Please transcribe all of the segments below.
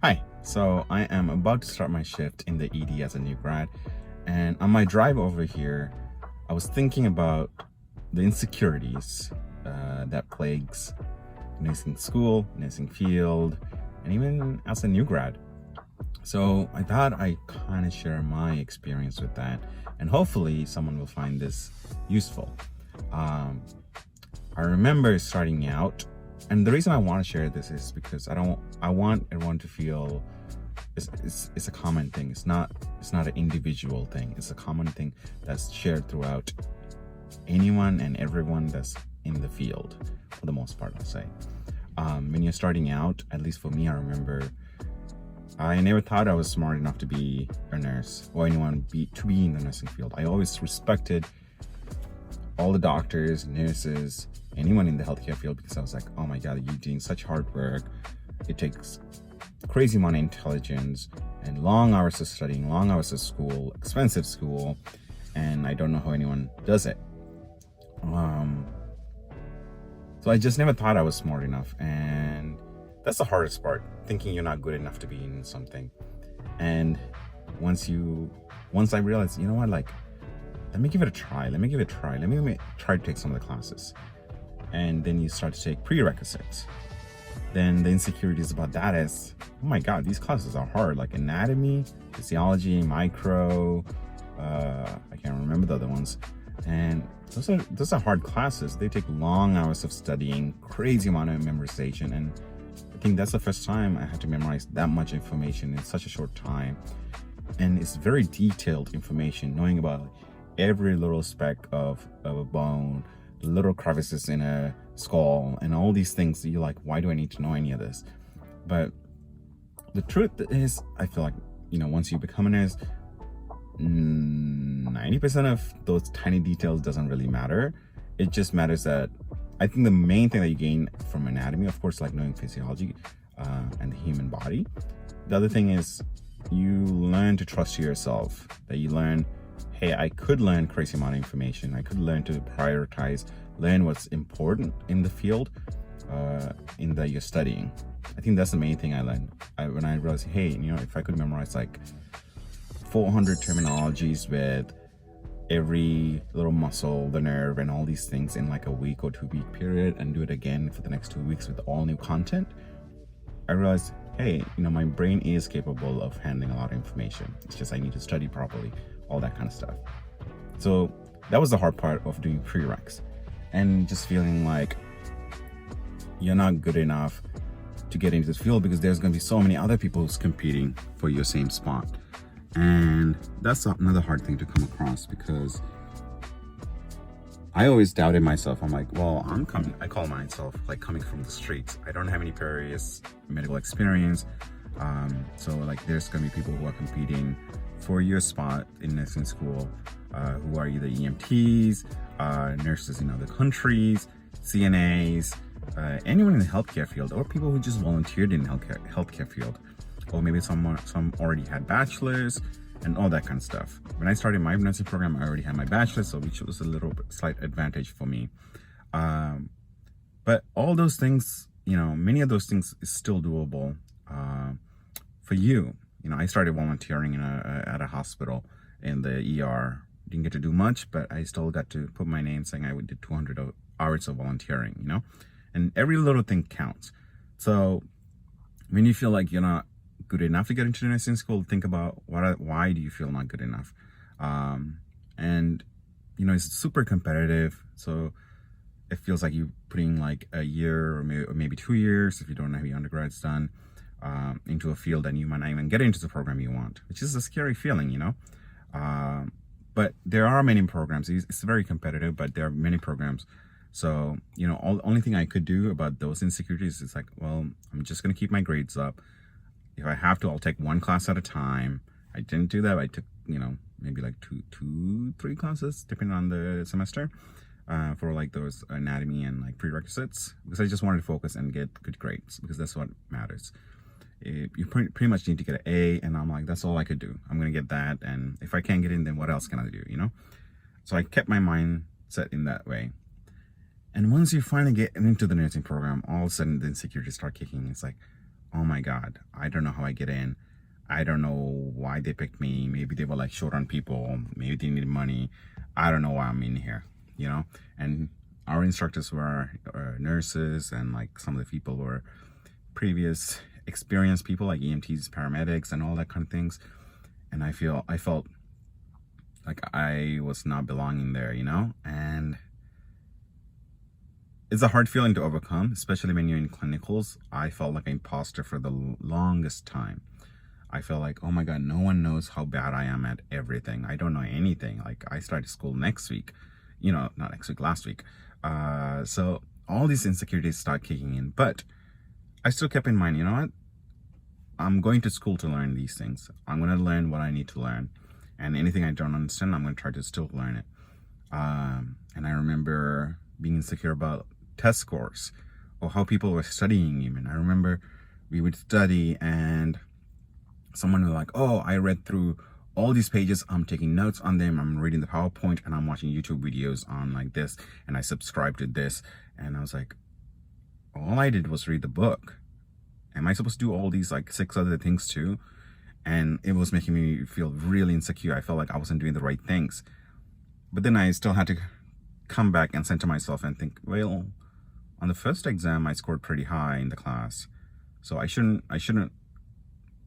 Hi, so I am about to start my shift in the ED as a new grad, and on my drive over here, I was thinking about the insecurities that plagues nursing school, nursing field, and even as a new grad. So I thought I kind of share my experience with that, and hopefully someone will find this useful. Um, I remember starting out, and the reason I want to share this is because I want everyone to feel it's a common thing. It's not an individual thing. It's a common thing that's shared throughout anyone and everyone that's in the field, for the most part, I'll say. When you're starting out, at least for me, I remember I never thought I was smart enough to be a nurse or anyone to be in the nursing field. I always respected all the doctors, nurses, anyone in the healthcare field, because I was like, oh my God, you're doing such hard work. It takes crazy amount of intelligence and long hours of studying, long hours of school, expensive school, and I don't know how anyone does it. So I just never thought I was smart enough, and that's the hardest part, thinking you're not good enough to be in something. And once I realized, you know what, like, let me give it a try. Let me try to take some of the classes. And then you start to take prerequisites. Then the insecurities about that is, oh my God, these classes are hard, like anatomy, physiology, micro, I can't remember the other ones. And those are hard classes. They take long hours of studying, crazy amount of memorization. And I think that's the first time I had to memorize that much information in such a short time. And it's very detailed information, knowing about every little speck of a bone, little crevices in a skull, and all these things that you're like, why do I need to know any of this? But the truth is, I feel like, once you become a nurse, 90% of those tiny details doesn't really matter. It just matters that I think the main thing that you gain from anatomy, of course, like knowing physiology and the human body. The other thing is you learn to trust yourself, that you learn, hey, I could learn crazy amount of information. I could learn to prioritize, learn what's important in the field in that you're studying. I think that's the main thing I learned. When I realized, hey, if I could memorize like 400 terminologies with every little muscle, the nerve, and all these things in like a week or 2-week period, and do it again for the next 2 weeks with all new content, I realized, hey, my brain is capable of handling a lot of information. It's just I need to study properly, all that kind of stuff. So that was the hard part of doing prereqs, and just feeling like you're not good enough to get into this field because there's going to be so many other people who's competing for your same spot. And that's another hard thing to come across, because I always doubted myself. I'm like, well, I call myself like coming from the streets. I don't have any previous medical experience. So like there's going to be people who are competing for your spot in nursing school, who are either EMTs, nurses in other countries, CNAs, anyone in the healthcare field, or people who just volunteered in healthcare field, or maybe some already had bachelors and all that kind of stuff. When I started my nursing program, I already had my bachelor's, so which was a little slight advantage for me. But all those things, many of those things is still doable for you. I started volunteering at a hospital in the ER. Didn't get to do much, but I still got to put my name saying I did 200 hours of volunteering, and every little thing counts. So when you feel like you're not good enough to get into nursing school, think about why do you feel not good enough? And it's super competitive, so it feels like you're putting like a year or maybe 2 years, if you don't have your undergrads done, into a field, and you might not even get into the program you want, which is a scary feeling, but there are many programs. It's very competitive, but there are many programs. So only thing I could do about those insecurities is like, well, I'm just gonna keep my grades up. If I have to, I'll take one class at a time. I didn't do that. I took, maybe like 3 classes, depending on the semester, for like those anatomy and like prerequisites, because I just wanted to focus and get good grades, because that's what matters. You pretty much need to get an A, and I'm like, that's all I could do. I'm going to get that, and if I can't get in, then what else can I do, So I kept my mind set in that way. And once you finally get into the nursing program, all of a sudden the insecurities start kicking. It's like, oh my God, I don't know how I get in. I don't know why they picked me. Maybe they were like short on people. Maybe they needed money. I don't know why I'm in here, you know? And our instructors were nurses, and like some of the people were previous experienced people like EMTs, paramedics, and all that kind of things. And I felt like I was not belonging there, you know? And it's a hard feeling to overcome, especially when you're in clinicals. I felt like an imposter for the longest time. I felt like, oh my God, no one knows how bad I am at everything. I don't know anything. Like, I started school next week, you know, not next week, last week. So all these insecurities start kicking in, but I still kept in mind, you know what? I'm going to school to learn these things. I'm going to learn what I need to learn. And anything I don't understand, I'm going to try to still learn it. And I remember being insecure about test scores or how people were studying even. I remember we would study and someone was like, oh, I read through all these pages. I'm taking notes on them. I'm reading the PowerPoint and I'm watching YouTube videos on like this. And I subscribed to this. And I was like, all I did was read the book. Am I supposed to do all these like 6 other things too? And it was making me feel really insecure. I felt like I wasn't doing the right things. But then I still had to come back and center myself and think, well, on the first exam, I scored pretty high in the class. So I shouldn't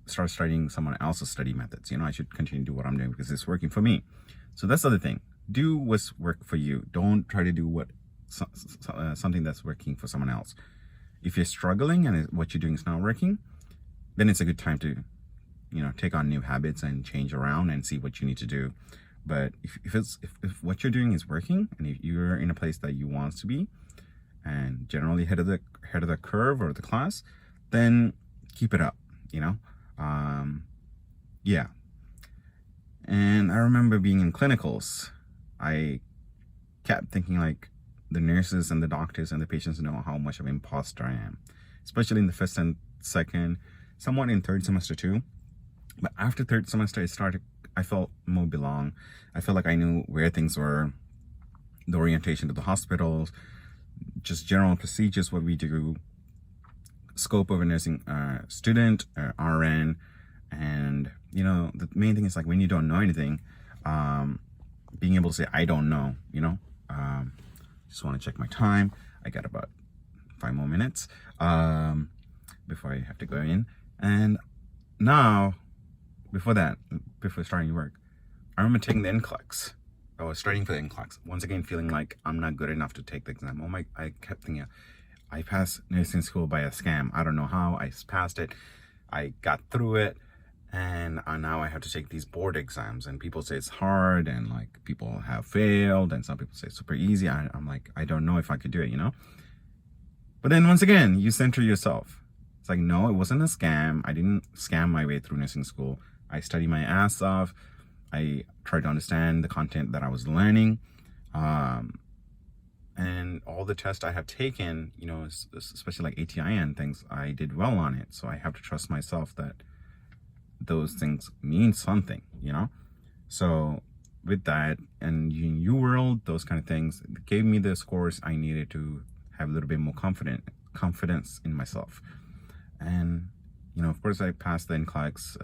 start studying someone else's study methods. You know, I should continue to do what I'm doing because it's working for me. So that's the other thing. Do what's work for you. Don't try to do something that's working for someone else. If you're struggling and what you're doing is not working, then it's a good time to, you know, take on new habits and change around and see what you need to do. But if what you're doing is working and if you're in a place that you want to be and generally head of the curve or the class, then keep it up, you know? Yeah. And I remember being in clinicals, I kept thinking like the nurses and the doctors and the patients know how much of an imposter I am, especially in the first and second, somewhat in third semester too. But after third semester, I felt more belong. I felt like I knew where things were, the orientation to the hospitals, just general procedures, what we do, scope of a nursing student, RN, and you know, the main thing is like when you don't know anything, being able to say, I don't know, you know. Just want to check my time. I got about 5 more minutes before I have to go in. And now, before starting work, I remember taking the NCLEX. I was studying for the NCLEX. Once again, feeling like I'm not good enough to take the exam. I kept thinking, I passed nursing school by a scam. I don't know how. I passed it. I got through it. And now I have to take these board exams. And people say it's hard. And like people have failed. And some people say it's super easy. I'm like, I don't know if I could do it, you know? But then once again, you center yourself. It's like, no, it wasn't a scam. I didn't scam my way through nursing school. I studied my ass off. I tried to understand the content that I was learning. And all the tests I have taken, you know, especially like ATI and things, I did well on it. So I have to trust myself that those things mean something, you know? So with that and in UWorld, those kind of things gave me the scores I needed to have a little bit more confidence in myself. And, you know, of course I passed the NCLEX.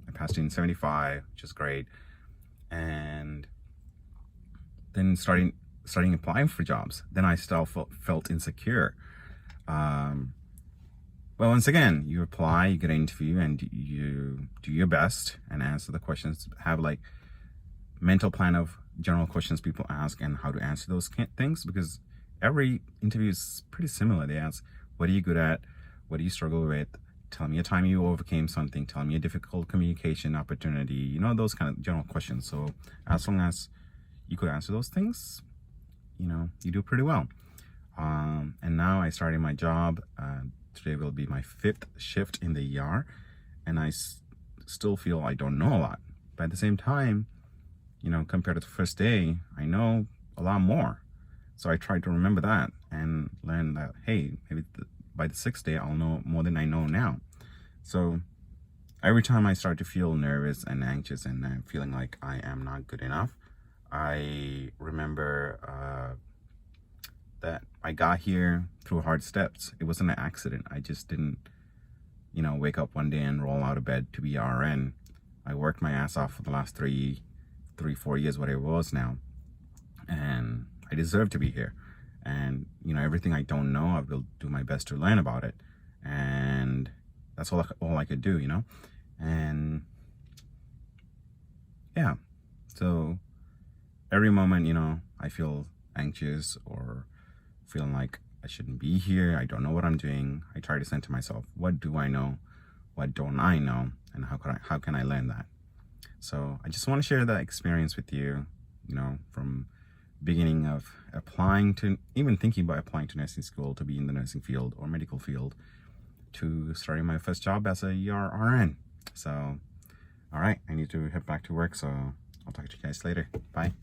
I passed in 75, which is great. And then starting applying for jobs. Then I still felt insecure. Well, once again, you apply, you get an interview, and you do your best and answer the questions. Have like mental plan of general questions people ask and how to answer those things, because every interview is pretty similar. They ask, what are you good at? What do you struggle with? Tell me a time you overcame something. Tell me a difficult communication opportunity. You know, those kind of general questions. So as long as you could answer those things, you know, you do pretty well. And now I started my job. Today will be my 5th shift in the ER, and I still feel I don't know a lot. But at the same time, you know, compared to the first day, I know a lot more. So I try to remember that and learn that, hey, maybe by the 6th day, I'll know more than I know now. So every time I start to feel nervous and anxious and I'm feeling like I am not good enough, I remember that I got here through hard steps. It wasn't an accident. I just didn't wake up one day and roll out of bed to be RN. I worked my ass off for the last 4 years, whatever it was now. And I deserve to be here. And, everything I don't know, I will do my best to learn about it. And that's all I could do, And yeah, so every moment, I feel anxious or feeling like I shouldn't be here. I don't know what I'm doing. I try to think to myself, what do I know? What don't I know? And how can I learn that? So I just want to share that experience with you, from beginning of applying to, even thinking about applying to nursing school to be in the nursing field or medical field, to starting my first job as a RN. So, all right, I need to head back to work. So I'll talk to you guys later. Bye.